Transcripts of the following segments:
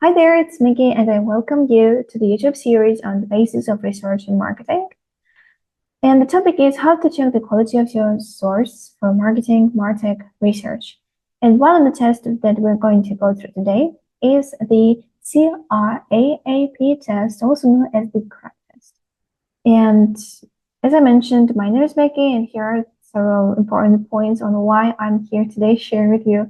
Hi there, it's Mickey, and I welcome you to the YouTube series on the basics of research and marketing. And the topic is how to check the quality of your source for marketing, MarTech research. And one of the tests that we're going to go through today is the CRAAP test, also known as the CRAAP test. And as I mentioned, my name is Mickey, and here are several important points on why I'm here today sharing with you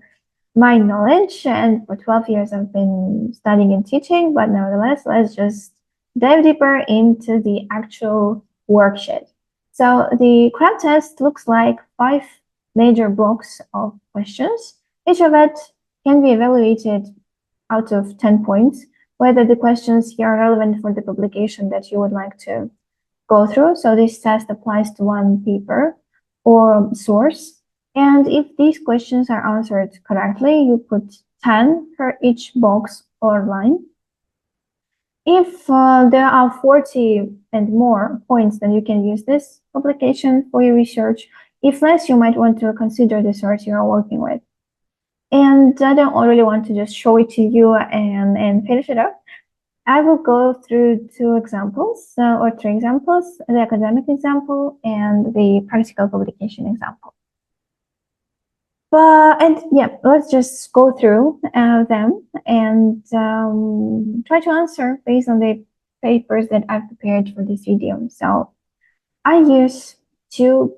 my knowledge. And for 12 years I've been studying and teaching, but nevertheless, let's just dive deeper into the actual worksheet. So the CRAAP test looks like 5 major blocks of questions. Each of it can be evaluated out of 10 points, whether the questions here are relevant for the publication that you would like to go through. So this test applies to one paper or source. And if these questions are answered correctly, you put 10 for each box or line. If there are 40 and more points, then you can use this publication for your research. If less, you might want to consider the source you are working with. And I don't really want to just show it to you and finish it up. I will go through 2 examples or 3 examples, the academic example and the practical publication example. Let's just go through them and try to answer based on the papers that I've prepared for this video. So I use 2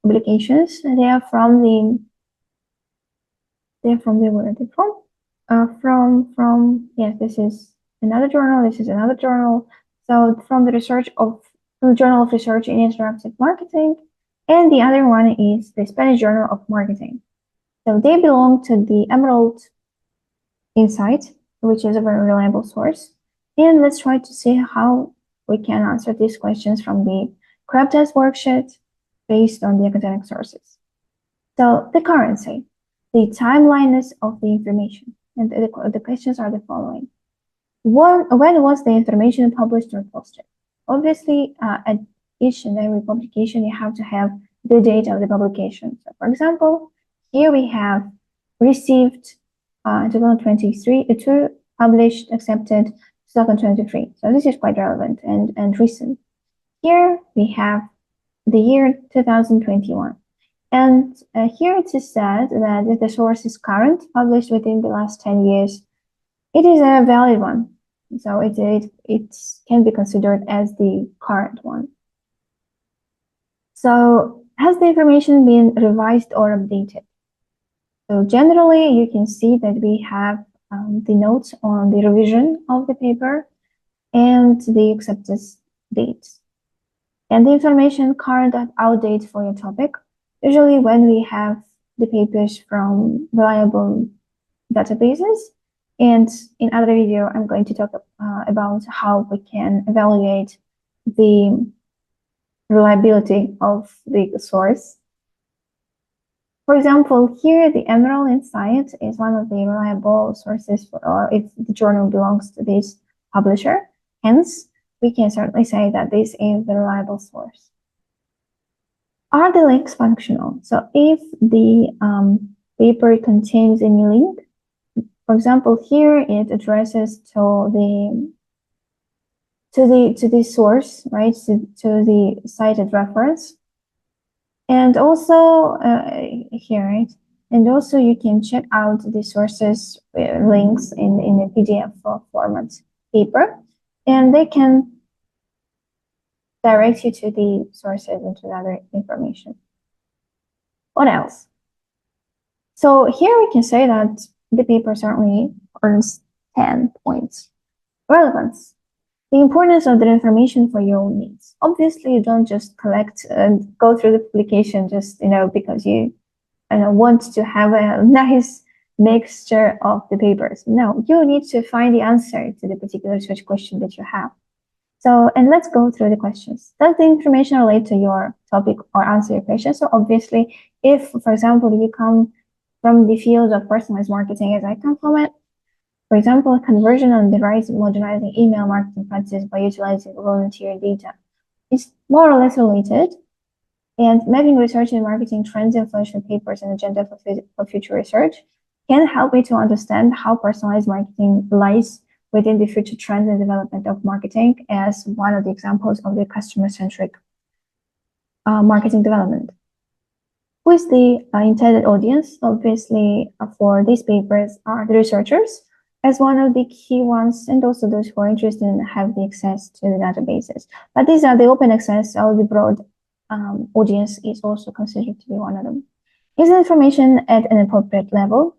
publications. They are from the where are they from? Yes, this is another journal. This is another journal. So from the Journal of Research in Interactive Marketing, and the other one is the Spanish Journal of Marketing. So they belong to the Emerald Insight, which is a very reliable source. And let's try to see how we can answer these questions from the CRAAP test worksheet based on the academic sources. So the currency, the timeliness of the information, and the questions are the following. When was the information published or posted? Obviously, at each and every publication, you have to have the date of the publication. So for example, here we have received 2023, 2 published, accepted 2023. So this is quite relevant and recent. Here we have the year 2021. And here it is said that if the source is current, published within the last 10 years, it is a valid one. So it can be considered as the current one. So has the information been revised or updated? So generally, you can see that we have the notes on the revision of the paper and the acceptance dates. And the information current and outdate for your topic. Usually when we have the papers from reliable databases, and in other video, I'm going to talk about how we can evaluate the reliability of the source. For example, here the Emerald Insight is one of the reliable sources if the journal belongs to this publisher. Hence, we can certainly say that this is the reliable source. Are the links functional? So if the paper contains any link, for example, here it addresses to the source, right? To the cited reference. And also here, right? And also you can check out the sources links in a PDF format paper, and they can direct you to the sources and to the other information. What else? So here we can say that the paper certainly earns 10 points. Relevance. The importance of the information for your own needs. Obviously, you don't just collect and go through the publication just, because you want to have a nice mixture of the papers. No, you need to find the answer to the particular research question that you have. So, and let's go through the questions. Does the information relate to your topic or answer your question? So obviously, if, for example, you come from the field of personalized marketing as I come from it, for example, conversion on the rise of modernizing email marketing practices by utilizing volunteer data is more or less related. And mapping research and marketing trends, influential papers, and agenda for future research can help me to understand how personalized marketing lies within the future trends and development of marketing as one of the examples of the customer-centric marketing development. Who is the intended audience? Obviously, for these papers are the researchers as one of the key ones, and also those who are interested in have the access to the databases. But these are the open access, so the broad audience is also considered to be one of them. Is the information at an appropriate level?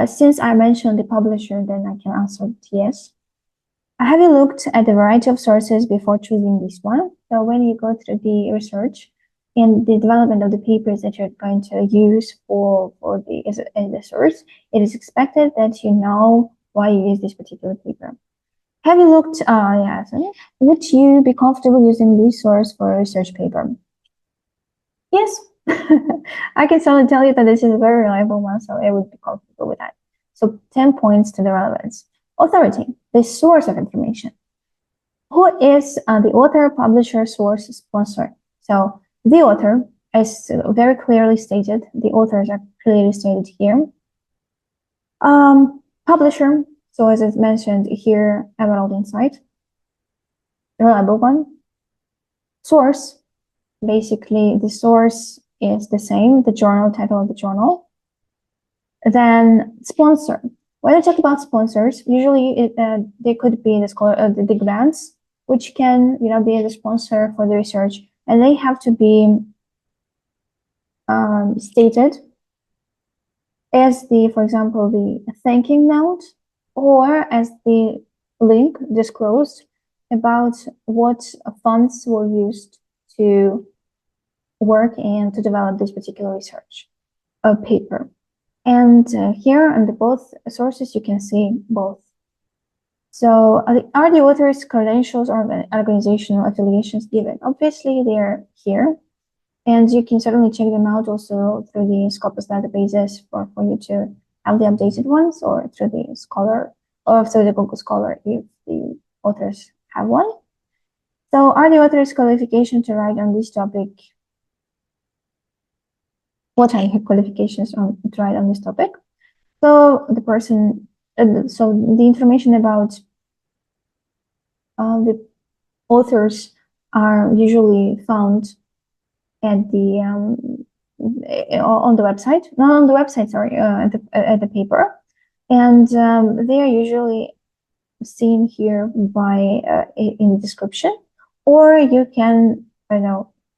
Since I mentioned the publisher, then I can answer yes. Have you looked at the variety of sources before choosing this one? So when you go through the research and the development of the papers that you're going to use for the source, it is expected that you know why you use this particular paper. Have you looked, yes, would you be comfortable using this source for a research paper? Yes, I can certainly tell you that this is a very reliable one, so I would be comfortable with that. So 10 points to the relevance. Authority, the source of information. Who is the author, publisher, source, sponsor? So the author is very clearly stated. The authors are clearly stated here. Publisher, so as it's mentioned here, Emerald Insight, reliable one. Source, basically the source is the same, the journal, title of the journal. Then sponsor. When I talk about sponsors, usually they could be the grants, which can be the sponsor for the research, and they have to be stated as for example, the thanking note, or as the link disclosed about what funds were used to work and to develop this particular research paper. And here on the both sources, you can see both. So are the author's credentials or organizational affiliations given? Obviously, they're here. And you can certainly check them out also through the Scopus databases for you to have the updated ones, or through the Scholar, or through the Google Scholar if the authors have one. So are the authors' qualifications to write on this topic? What are your qualifications to write on this topic? So the person, so the information about the authors are usually found at the on the website, not on the website, sorry, at the paper, and they are usually seen here by in the description, or you can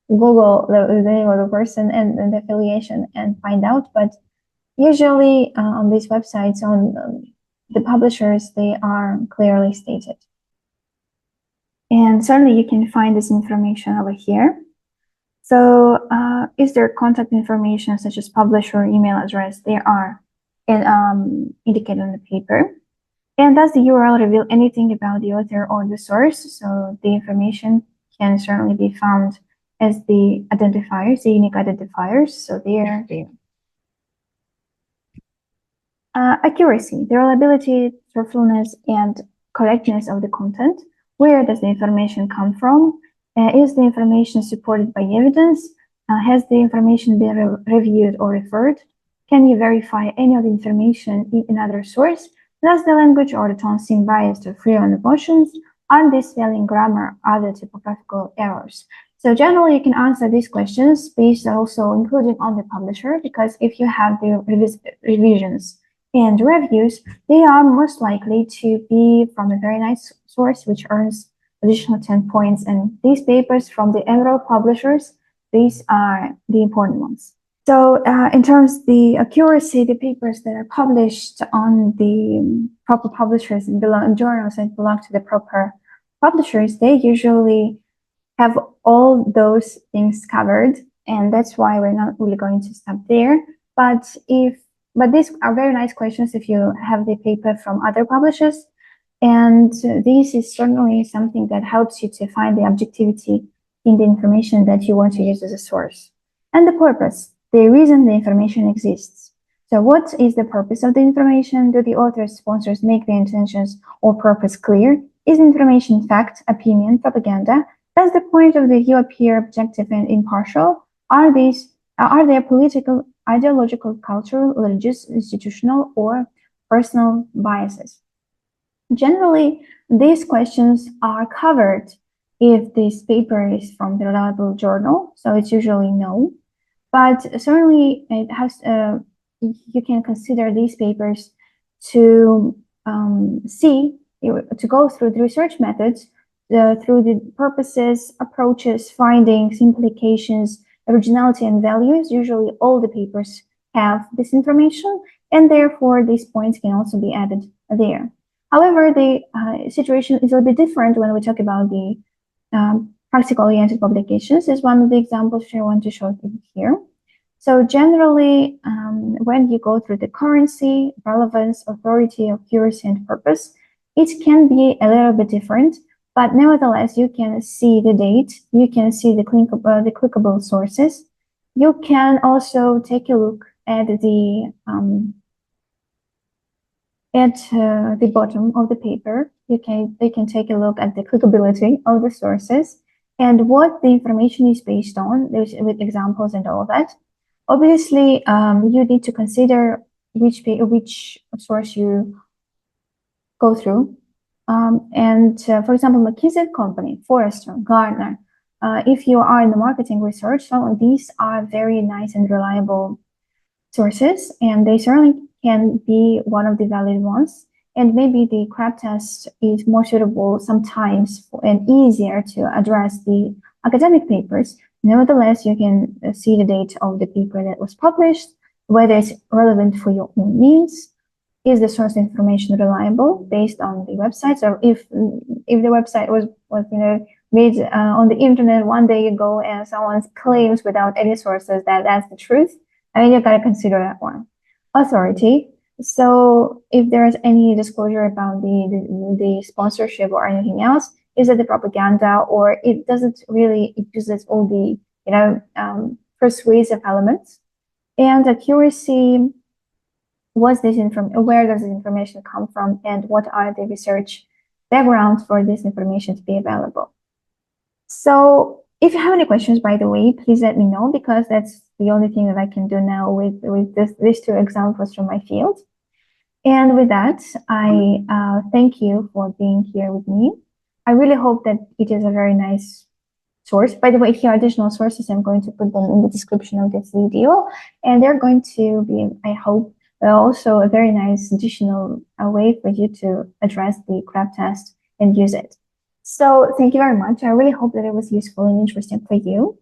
Google the name of the person and the affiliation and find out. But usually on these websites, on the publishers, they are clearly stated. And certainly you can find this information over here. So is there contact information such as publisher, email address? They are indicated on the paper. And does the URL reveal anything about the author or the source? So the information can certainly be found as the identifiers, the unique identifiers. So they are there. Accuracy, the reliability, truthfulness, and correctness of the content. Where does the information come from? Is the information supported by evidence? Has the information been reviewed or referred? Can you verify any of the information in another source? Does the language or the tone seem biased or free on emotions? Are they spelling, grammar, other typographical errors? So generally, you can answer these questions based also including on the publisher, because if you have the revisions and reviews, they are most likely to be from a very nice source, which earns additional 10 points. And these papers from the Emerald publishers, these are the important ones. So in terms of the accuracy, the papers that are published on the proper publishers and journals that belong to the proper publishers, they usually have all those things covered. And that's why we're not really going to stop there. But these are very nice questions if you have the paper from other publishers. And this is certainly something that helps you to find the objectivity in the information that you want to use as a source. And the purpose, the reason the information exists. So what is the purpose of the information? Do the authors, sponsors make their intentions or purpose clear? Is information fact, opinion, propaganda? Does the point of view appear objective and impartial? Are there political, ideological, cultural, religious, institutional, or personal biases? Generally, these questions are covered if this paper is from the reliable journal, so it's usually no. But certainly, it has you can consider these papers to to go through the research methods, through the purposes, approaches, findings, implications, originality, and values. Usually, all the papers have this information, and therefore these points can also be added there. However, the situation is a little bit different when we talk about the practical-oriented publications. Is one of the examples which I want to show you here. So generally, when you go through the currency, relevance, authority, accuracy, and purpose, it can be a little bit different, but nevertheless, you can see the date, you can see the clickable sources. You can also take a look at the bottom of the paper. You can take a look at the clickability of the sources and what the information is based on, with examples and all of that. Obviously, you need to consider which source you go through. For example, McKinsey Company, Forrester, Gartner. If you are in the marketing research, some of these are very nice and reliable sources, and they certainly can be one of the valid ones. And maybe the CRAAP test is more suitable sometimes and easier to address the academic papers. Nevertheless, you can see the date of the paper that was published, whether it's relevant for your own needs, is the source information reliable based on the websites, or if the website was made on the internet one day ago and someone claims without any sources that that's the truth, I mean, you gotta consider that one. Authority. So if there's any disclosure about the sponsorship or anything else, is it the propaganda, or it doesn't really, it uses all the persuasive elements. And accuracy, where does this information come from, and what are the research backgrounds for this information to be available? So if you have any questions, by the way, please let me know, because that's the only thing that I can do now with these two examples from my field. And with that, I thank you for being here with me. I really hope that it is a very nice source. By the way, if you have additional sources, I'm going to put them in the description of this video, and they're going to be, I hope, also a very nice additional way for you to address the CRAAP test and use it. So thank you very much. I really hope that it was useful and interesting for you.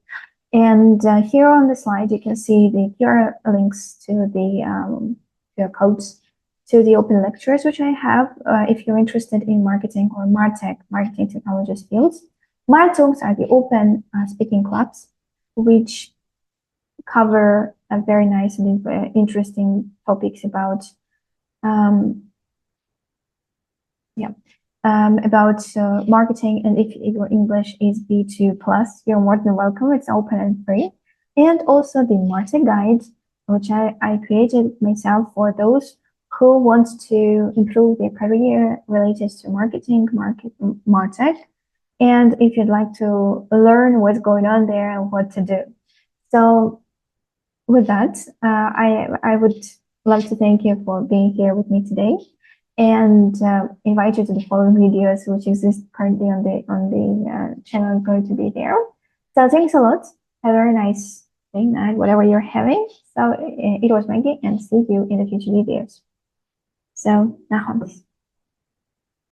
And here on the slide, you can see the QR links to the QR codes to the open lectures, which I have if you're interested in marketing or MarTech, marketing technologies fields. MarTalks are the open speaking clubs, which cover a very nice and interesting topics about marketing. And if your English is B2+, you're more than welcome. It's open and free. And also the MarTech guide, which I created myself for those who want to improve their career related to marketing, MarTech, and if you'd like to learn what's going on there and what to do. So with that, I would love to thank you for being here with me today, and invite you to the following videos, which exist currently on the channel, going to be there. So thanks a lot. Have a very nice day, night, whatever you're having. So it was Maggie, and see you in the future videos. So, nahon.